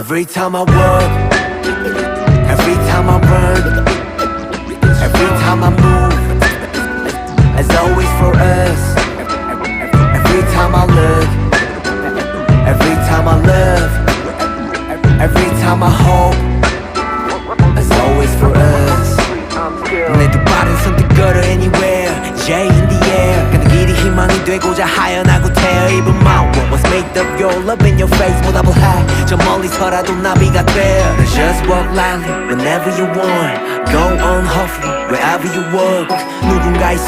Every time I work, every time I run, every time I move, as always for us. Every time I look, every time I love, every time I hope, as always for us. 내 두 발은 선택걸어 anywhere, J in the air. 가는 길이 희망이 되고자 하연하고 태어 입은 my world was made of your love in your face 보답을 해. 저 멀리서라도 나비가 돼. Just walk lightly whenever you want. Go on hopefully wherever you work. 누군가의